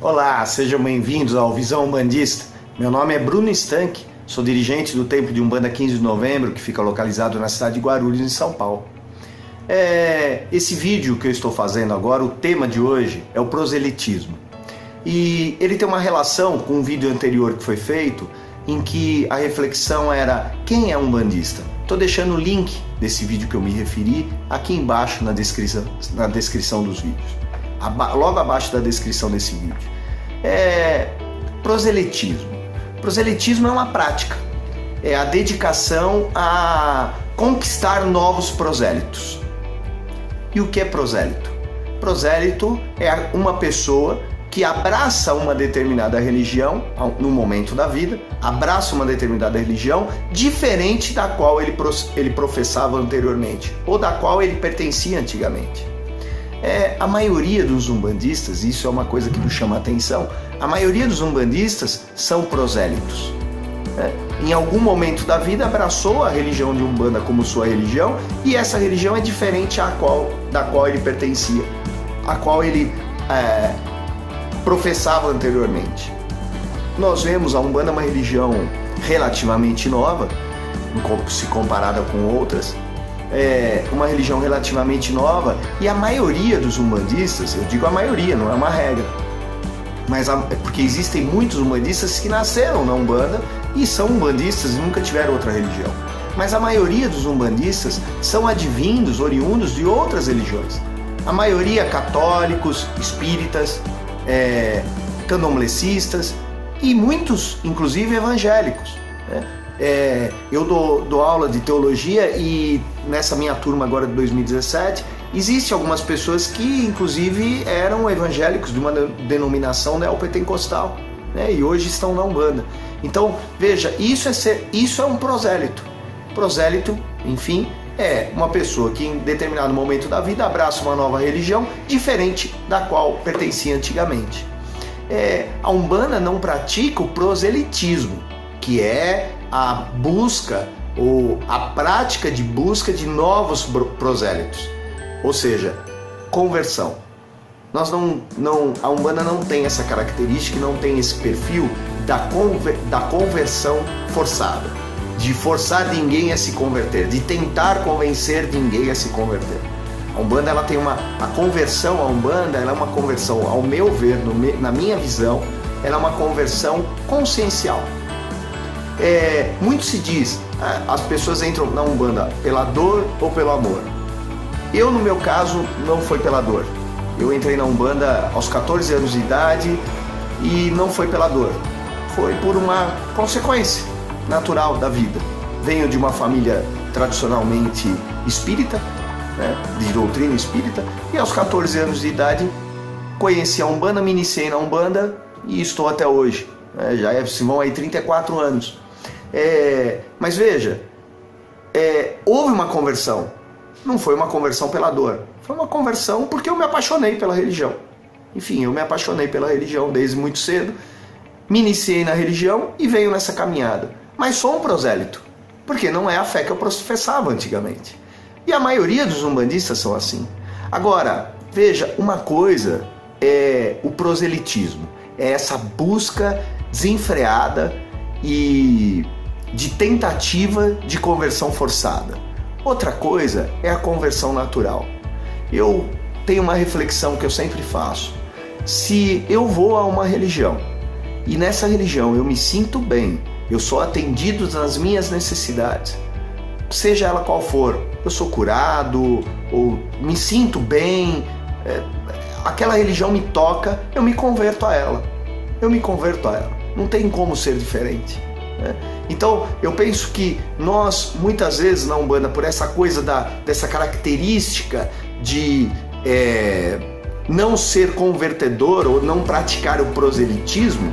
Olá, sejam bem-vindos ao Visão Umbandista. Meu nome é Bruno Stank, sou dirigente do Templo de Umbanda 15 de Novembro, que fica localizado na cidade de Guarulhos, em São Paulo. Esse vídeo que eu estou fazendo agora, o tema de hoje é o proselitismo. E ele tem uma relação com um vídeo anterior que foi feito, em que a reflexão era: quem é umbandista? Estou deixando o link desse vídeo que eu me referi aqui embaixo na descrição dos vídeos. Logo abaixo da descrição desse vídeo. Proselitismo. Proselitismo é uma prática. É a dedicação a conquistar novos prosélitos. E o que é prosélito? Prosélito é uma pessoa que abraça uma determinada religião no momento da vida, abraça uma determinada religião diferente da qual ele professava anteriormente, ou da qual ele pertencia antigamente. A maioria dos umbandistas, isso é uma coisa que nos chama a atenção, a maioria dos umbandistas são prosélitos. Em algum momento da vida abraçou a religião de Umbanda como sua religião, e essa religião é diferente da qual ele pertencia, a qual ele professava anteriormente. Nós vemos a Umbanda uma religião relativamente nova, se comparada com outras, uma religião relativamente nova, e a maioria dos umbandistas, eu digo a maioria, não é uma regra, mas porque existem muitos umbandistas que nasceram na Umbanda e são umbandistas e nunca tiveram outra religião, mas a maioria dos umbandistas são advindos, oriundos de outras religiões, a maioria católicos, espíritas, candomblecistas e muitos, inclusive, evangélicos. Eu dou aula de teologia e nessa minha turma agora de 2017 existem algumas pessoas que, inclusive, eram evangélicos de uma denominação neopentecostal, e hoje estão na Umbanda. Então, veja, isso é um prosélito. Prosélito, enfim, é uma pessoa que em determinado momento da vida abraça uma nova religião diferente da qual pertencia antigamente. A Umbanda não pratica o proselitismo, que é a busca ou a prática de busca de novos prosélitos, ou seja, conversão. A Umbanda não tem essa característica, não tem esse perfil da conversão forçada, de forçar ninguém a se converter, de tentar convencer ninguém a se converter. A Umbanda, ela tem a conversão, a Umbanda, ela é uma conversão, ao meu ver, na minha visão, ela é uma conversão consciencial. Muito se diz, as pessoas entram na Umbanda pela dor ou pelo amor. Eu, no meu caso, não foi pela dor. Eu entrei na Umbanda aos 14 anos de idade e não foi pela dor. Foi por uma consequência natural da vida. Venho de uma família tradicionalmente espírita, de doutrina espírita, e aos 14 anos de idade conheci a Umbanda, me iniciei na Umbanda e estou até hoje. Se vão aí 34 anos. Mas veja, houve uma conversão. Não foi uma conversão pela dor, foi uma conversão porque eu me apaixonei pela religião. Enfim, eu me apaixonei pela religião desde muito cedo, me iniciei na religião e venho nessa caminhada. Mas sou um prosélito, porque não é a fé que eu professava antigamente. E a maioria dos umbandistas são assim. Agora, veja, uma coisa é o proselitismo, é essa busca desenfreada e de tentativa de conversão forçada. Outra coisa é a conversão natural. Eu tenho uma reflexão que eu sempre faço. Se eu vou a uma religião e nessa religião eu me sinto bem, eu sou atendido nas minhas necessidades, seja ela qual for, eu sou curado ou me sinto bem, aquela religião me toca, eu me converto a ela. Não tem como ser diferente. Então eu penso que nós muitas vezes na Umbanda, por essa coisa dessa característica de não ser convertedor ou não praticar o proselitismo,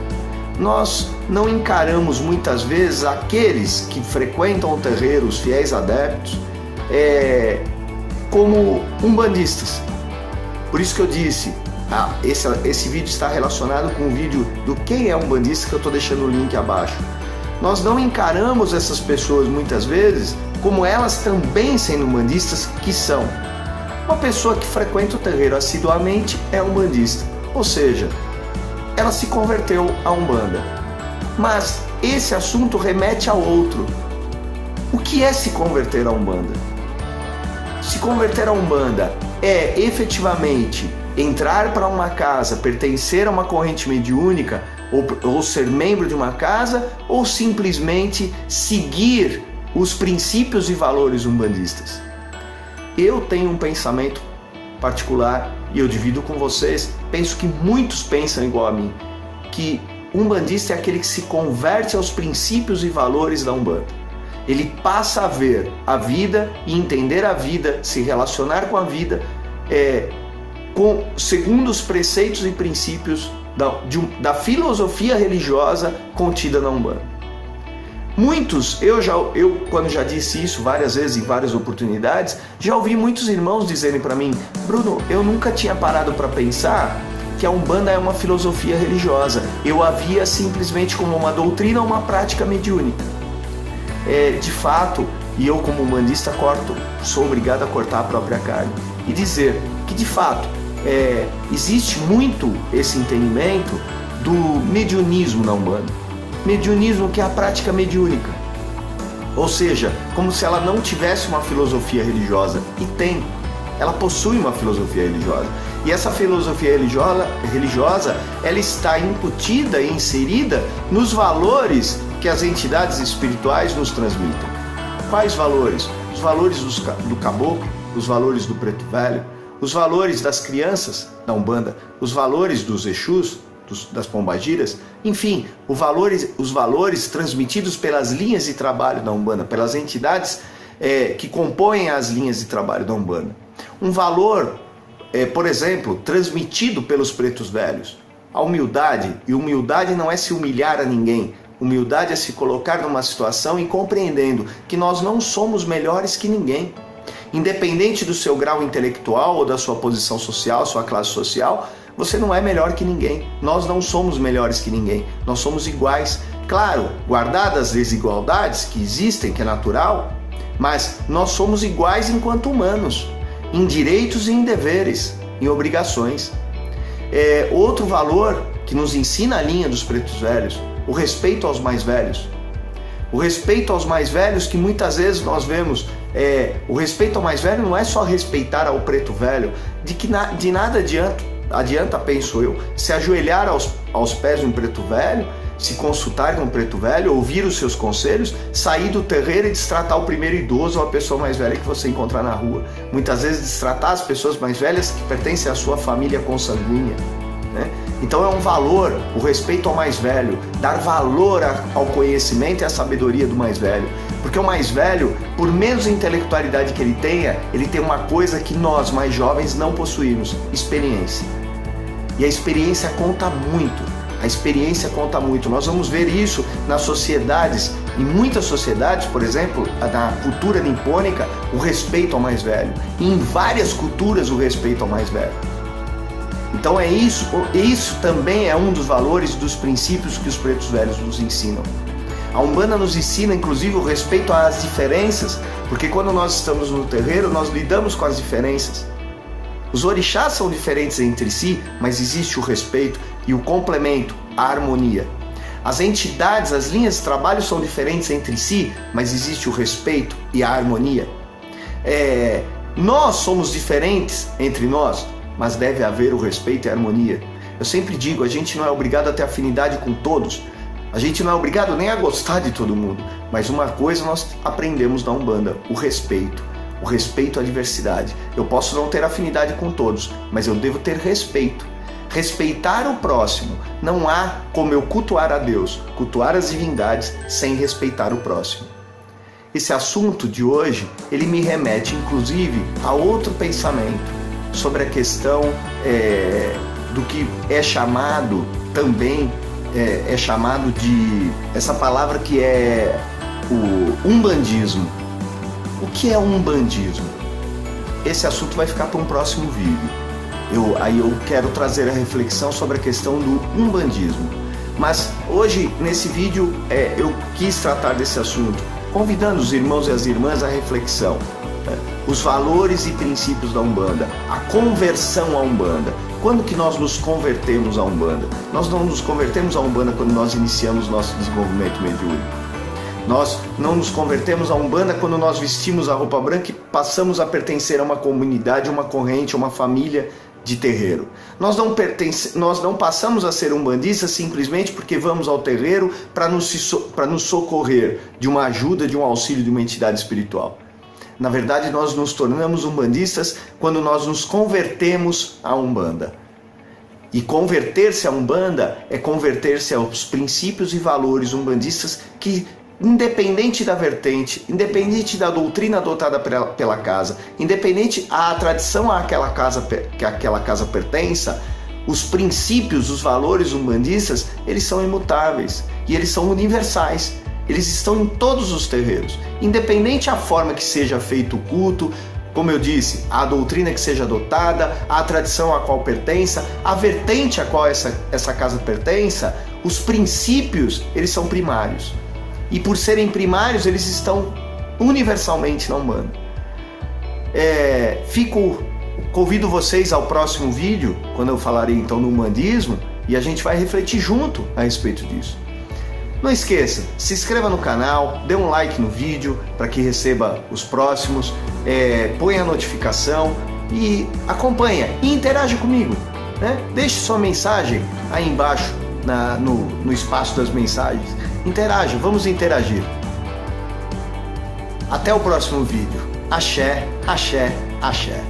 nós não encaramos muitas vezes aqueles que frequentam o terreiro, os fiéis adeptos, como umbandistas. Por isso que eu disse, esse vídeo está relacionado com o vídeo do quem é umbandista, que eu estou deixando o link abaixo. Nós não encaramos essas pessoas muitas vezes como elas também sendo umbandistas que são. Uma pessoa que frequenta o terreiro assiduamente é umbandista, ou seja, ela se converteu à Umbanda. Mas esse assunto remete a outro. O que é se converter à Umbanda? Se converter à Umbanda é efetivamente entrar para uma casa, pertencer a uma corrente mediúnica ou ser membro de uma casa, ou simplesmente seguir os princípios e valores umbandistas? Eu tenho um pensamento particular e eu divido com vocês. Penso que muitos pensam igual a mim, que umbandista é aquele que se converte aos princípios e valores da Umbanda. Ele passa a ver a vida e entender a vida, se relacionar com a vida segundo os preceitos e princípios da filosofia religiosa contida na Umbanda. Muitos, eu quando já disse isso várias vezes, em várias oportunidades, já ouvi muitos irmãos dizerem para mim: Bruno, eu nunca tinha parado para pensar que a Umbanda é uma filosofia religiosa. Eu a via simplesmente como uma doutrina ou uma prática mediúnica. De fato, e eu como umbandista sou obrigado a cortar a própria carne e dizer que de fato existe muito esse entendimento do mediunismo na Umbanda. Mediunismo, que é a prática mediúnica, ou seja, como se ela não tivesse uma filosofia religiosa, e tem, ela possui uma filosofia religiosa, e essa filosofia religiosa ela está incutida e inserida nos valores que as entidades espirituais nos transmitem. Quais valores? Os valores do caboclo, os valores do preto velho, os valores das crianças da Umbanda, os valores dos Exus, das pombagiras, enfim, os valores transmitidos pelas linhas de trabalho da Umbanda, pelas entidades que compõem as linhas de trabalho da Umbanda. Um valor, por exemplo, transmitido pelos pretos velhos, a humildade. E humildade não é se humilhar a ninguém. Humildade é se colocar numa situação e compreendendo que nós não somos melhores que ninguém. Independente do seu grau intelectual ou da sua posição social, sua classe social, você não é melhor que ninguém. Nós não somos melhores que ninguém. Nós somos iguais. Claro, guardadas as desigualdades que existem, que é natural, mas nós somos iguais enquanto humanos, em direitos e em deveres, em obrigações. Outro valor que nos ensina a linha dos pretos velhos, o respeito aos mais velhos. O respeito aos mais velhos, que muitas vezes nós vemos, o respeito ao mais velho não é só respeitar ao preto velho, de nada adianta, penso eu, se ajoelhar aos pés de um preto velho, se consultar com um preto velho, ouvir os seus conselhos, sair do terreiro e destratar o primeiro idoso ou a pessoa mais velha que você encontrar na rua. Muitas vezes destratar as pessoas mais velhas que pertencem à sua família consanguínea, né? Então é um valor, o respeito ao mais velho, dar valor ao conhecimento e à sabedoria do mais velho. Porque o mais velho, por menos intelectualidade que ele tem uma coisa que nós, mais jovens, não possuímos: experiência. E a experiência conta muito. A experiência conta muito. Nós vamos ver isso nas sociedades, em muitas sociedades, por exemplo, na cultura nipônica, o respeito ao mais velho. E em várias culturas, o respeito ao mais velho. Então isso também é um dos valores, dos princípios que os pretos velhos nos ensinam. A Umbanda nos ensina, inclusive, o respeito às diferenças, porque quando nós estamos no terreiro, nós lidamos com as diferenças. Os orixás são diferentes entre si, mas existe o respeito e o complemento, a harmonia. As entidades, as linhas de trabalho são diferentes entre si, mas existe o respeito e a harmonia. Nós somos diferentes entre nós, mas deve haver o respeito e a harmonia. Eu sempre digo, a gente não é obrigado a ter afinidade com todos, a gente não é obrigado nem a gostar de todo mundo, mas uma coisa nós aprendemos na Umbanda: o respeito à diversidade. Eu posso não ter afinidade com todos, mas eu devo ter respeito. Respeitar o próximo. Não há como eu cultuar a Deus, cultuar as divindades, sem respeitar o próximo. Esse assunto de hoje, ele me remete inclusive a outro pensamento sobre a questão do que é chamado também, é chamado de, essa palavra que é o umbandismo. O que é umbandismo? Esse assunto vai ficar para um próximo vídeo. Aí eu quero trazer a reflexão sobre a questão do umbandismo. Mas hoje, nesse vídeo, eu quis tratar desse assunto, convidando os irmãos e as irmãs à reflexão. Os valores e princípios da Umbanda, a conversão à Umbanda. Quando que nós nos convertemos à Umbanda? Nós não nos convertemos à Umbanda quando nós iniciamos nosso desenvolvimento mediúnico. Nós não nos convertemos à Umbanda quando nós vestimos a roupa branca e passamos a pertencer a uma comunidade, uma corrente, uma família de terreiro. Nós não passamos a ser umbandistas simplesmente porque vamos ao terreiro para nos socorrer de uma ajuda, de um auxílio de uma entidade espiritual. Na verdade, nós nos tornamos umbandistas quando nós nos convertemos à Umbanda. E converter-se à Umbanda é converter-se aos princípios e valores umbandistas que, independente da vertente, independente da doutrina adotada pela casa, independente da tradição que aquela casa pertença, os princípios, os valores umbandistas, eles são imutáveis e eles são universais. Eles estão em todos os terreiros, independente da forma que seja feito o culto, como eu disse, a doutrina que seja adotada, a tradição a qual pertença, a vertente a qual essa casa pertença, os princípios, eles são primários. E por serem primários, eles estão universalmente na Umbanda. Convido vocês ao próximo vídeo, quando eu falarei então no umbandismo, e a gente vai refletir junto a respeito disso. Não esqueça, se inscreva no canal, dê um like no vídeo para que receba os próximos, ponha a notificação e acompanha e interaja comigo, né? Deixe sua mensagem aí embaixo no espaço das mensagens. Interaja, vamos interagir. Até o próximo vídeo. Axé, axé, axé.